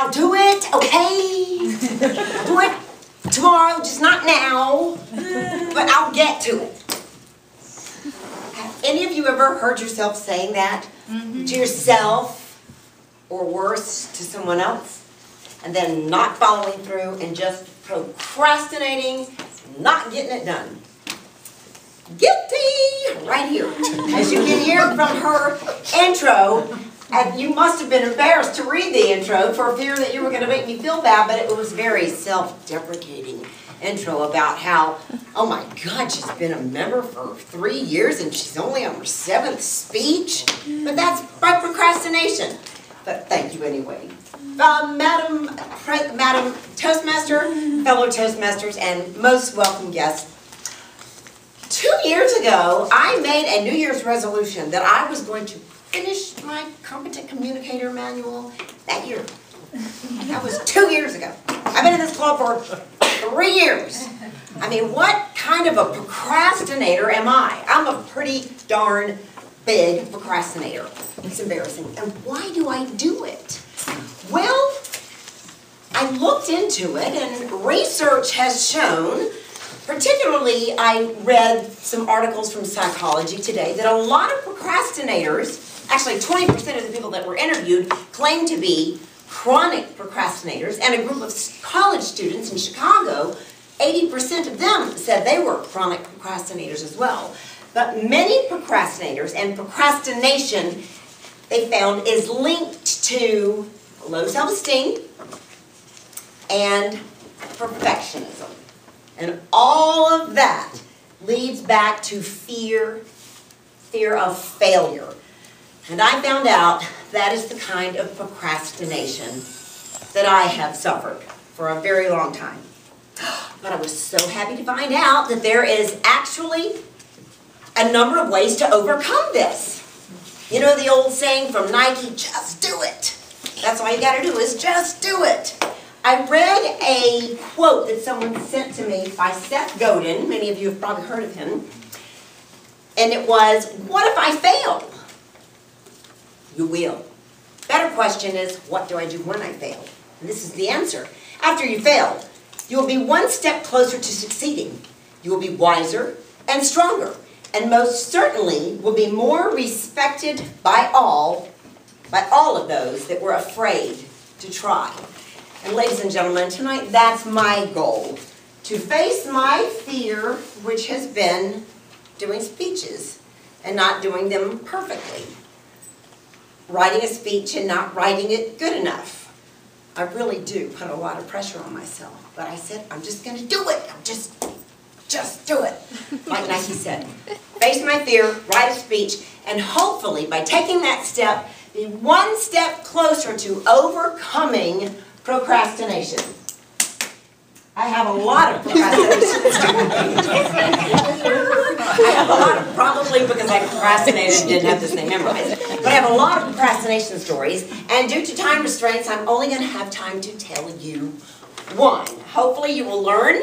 I'll do it, okay? I'll do it tomorrow, just not now, but I'll get to it. Have any of you ever heard yourself saying that to yourself, or worse, to someone else, and then not following through and just procrastinating, not getting it done? Guilty! Right here. As you can hear from her intro, and you must have been embarrassed to read the intro for fear that you were going to make me feel bad, but it was very self-deprecating intro about how, oh my God, she's been a member for 3 years and she's only on her 7th speech. But that's by procrastination. But thank you anyway. Madam Toastmaster, fellow Toastmasters, and most welcome guests. 2 years ago, I made a New Year's resolution that I was going to finish my Competent Communicator manual that year. That was 2 years ago. I've been in this club for 3 years. I mean, what kind of a procrastinator am I? I'm a pretty darn big procrastinator. It's embarrassing. And why do I do it? Well, I looked into it, and research has shown, particularly I read some articles from Psychology Today, that a lot of procrastinators, actually 20% of the people that were interviewed, claim to be chronic procrastinators, and a group of college students in Chicago, 80% of them said they were chronic procrastinators as well. But many procrastinators, and procrastination, they found, is linked to low self-esteem and perfectionism. And all of that leads back to fear of failure. And I found out that is the kind of procrastination that I have suffered for a very long time. But I was so happy to find out that there is actually a number of ways to overcome this. You know the old saying from Nike, just do it. That's all you got to do is just do it. I read a quote that someone sent to me by Seth Godin. Many of you have probably heard of him. And it was, what if I fail? You will. Better question is, what do I do when I fail? And this is the answer. After you fail, you will be one step closer to succeeding. You will be wiser and stronger, and most certainly will be more respected by all of those that were afraid to try. And ladies and gentlemen, tonight that's my goal, to face my fear, which has been doing speeches and not doing them perfectly. Writing a speech and not writing it good enough. I really do put a lot of pressure on myself, but I said, I'm just going to do it. I'm just do it. Like Nike said, face my fear, write a speech, and hopefully by taking that step, be one step closer to overcoming procrastination. I have a lot of procrastination. I have a lot of, probably because I procrastinated and didn't have this thing memorized, but I have a lot of procrastination stories, and due to time restraints, I'm only going to have time to tell you one. Hopefully you will learn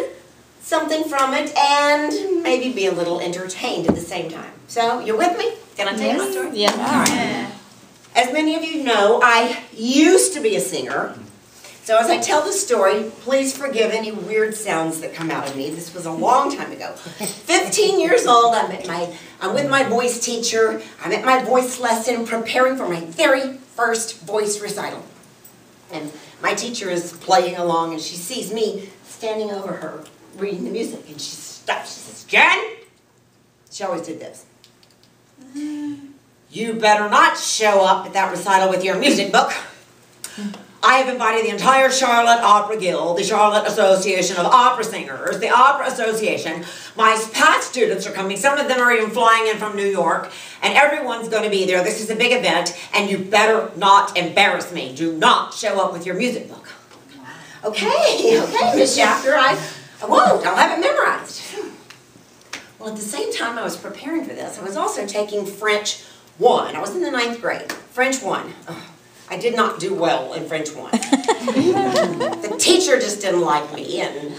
something from it and maybe be a little entertained at the same time. So, you're with me? Can I tell you my story? Yeah. All right. As many of you know, I used to be a singer. So as I tell the story, please forgive any weird sounds that come out of me. This was a long time ago. 15 years old, I'm with my voice teacher. I'm at my voice lesson, preparing for my very first voice recital. And my teacher is playing along, and she sees me standing over her, reading the music, and she stops. She says, Jen, she always did this. You better not show up at that recital with your music book. I have invited the entire Charlotte Opera Guild, the Charlotte Association of Opera Singers, the Opera Association. My past students are coming. Some of them are even flying in from New York, and everyone's going to be there. This is a big event, and you better not embarrass me. Do not show up with your music book. Okay, Miss Shafter, I won't. I'll have it memorized. Well, at the same time I was preparing for this, I was also taking French 1. I was in the 9th grade. French 1. I did not do well in French 1. The teacher just didn't like me, and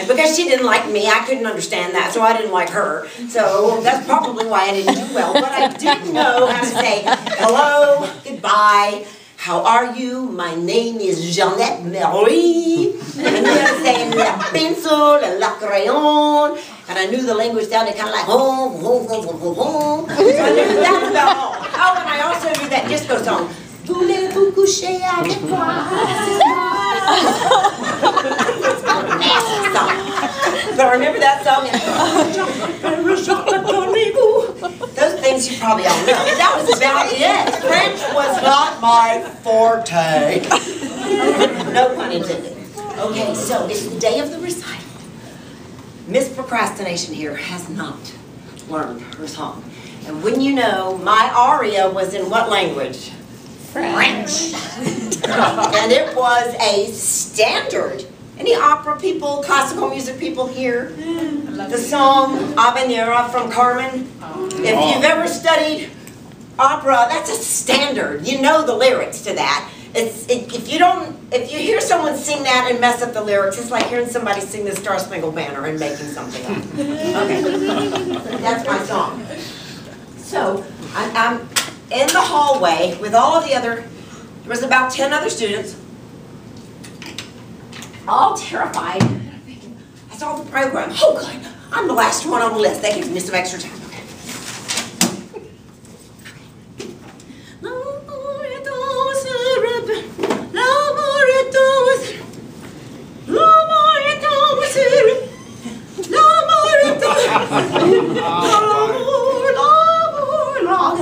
because she didn't like me, I couldn't understand that, so I didn't like her. So that's probably why I didn't do well, but I did know how to say hello, goodbye, How are you? My name is Jeanette Marie. And you say la pencil, la crayon. And I knew the language sounded kind of like home. So I knew that about home. Oh, and I also knew that disco song. Voulez-vous coucher avec moi? It's a nasty song. So I remember that song. Those things you probably all know. That was about it. French was not my forte. No pun intended. Okay, so it's the day of the recital. Miss Procrastination here has not learned her song. And wouldn't you know, my aria was in what language? French. And it was a standard. Any opera people, classical music people here? The song Habanera from Carmen? If you've ever studied opera, that's a standard. You know the lyrics to that. If you hear someone sing that and mess up the lyrics, it's like hearing somebody sing the Star Spangled Banner and making something up. Okay, that's my song. So I'm in the hallway with all of the other, there was about 10 other students, all terrified. I saw the program. Oh, good. I'm the last one on the list. That gives me some extra time. Okay.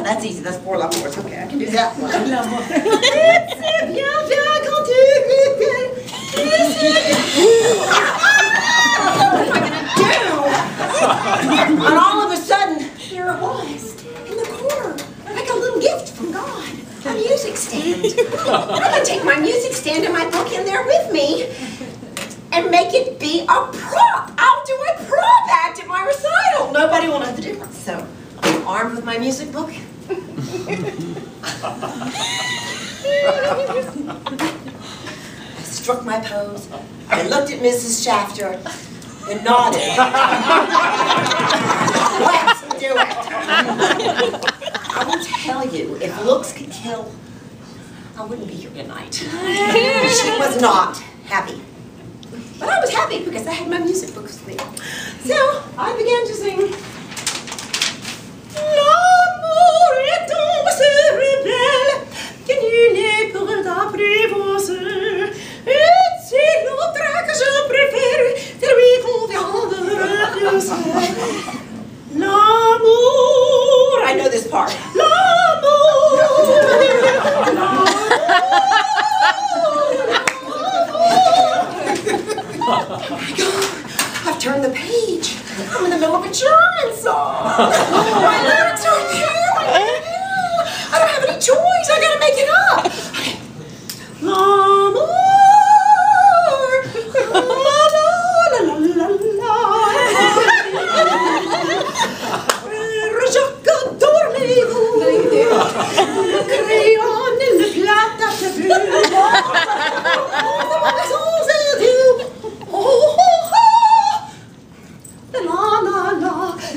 That's easy. That's 4 l'amours. Okay, I can do that one. What am I going to do? And all of a sudden, there it was, in the corner, like a little gift from God, a music stand. I can take my music stand and my book in there with me and make it be a prop. I'll do a prop act at my recital. Nobody will know the difference. So I'm armed with my music book. I struck my pose. I looked at Mrs. Shafter and nodded. Let's do it. I will tell you, if looks could kill, I wouldn't be here tonight. She was not happy. But I was happy because I had my music book with me. So I began to sing. L'amour est tombé sur rebelle, que nul n'est pour l'apprivoiser. Et c'est l'autre que je préfère, celui qu'on vient de refuser. L'amour, I know this part. L'amour, I've turned the page. I'm in the middle of a German song. My lyrics are here. I don't have any choice. I gotta make it up. Okay. L'amour, la la la la la la. Jacques, dormez-vous. Le crayon et le plat à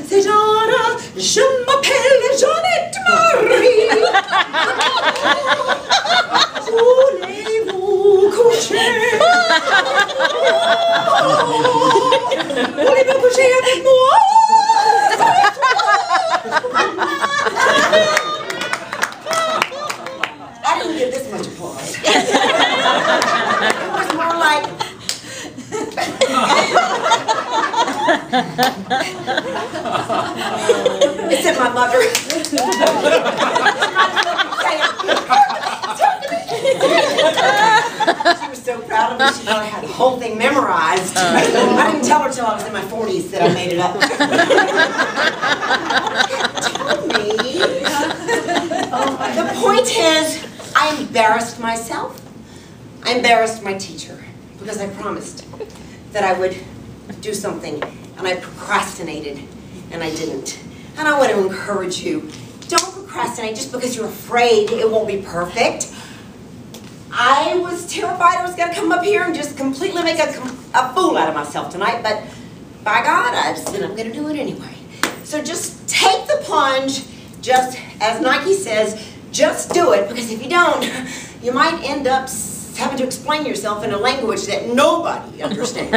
c'est genre, je m'appelle Jeanette Marie. Voulez-vous coucher? Voulez-vous coucher avec moi? I didn't get this much applause. It was more like it's in my mother. She was so proud of me. She thought I had the whole thing memorized. I didn't tell her till I was in my 40s that I made it up. Tell me. The point is, I embarrassed myself. I embarrassed my teacher because I promised that I would do something, and I procrastinated, and I didn't. And I want to encourage you, don't procrastinate just because you're afraid it won't be perfect. I was terrified I was going to come up here and just completely make a fool out of myself tonight, but by God, I said I'm going to do it anyway. So just take the plunge, just as Nike says, just do it, because if you don't, you might end up having to explain yourself in a language that nobody understands.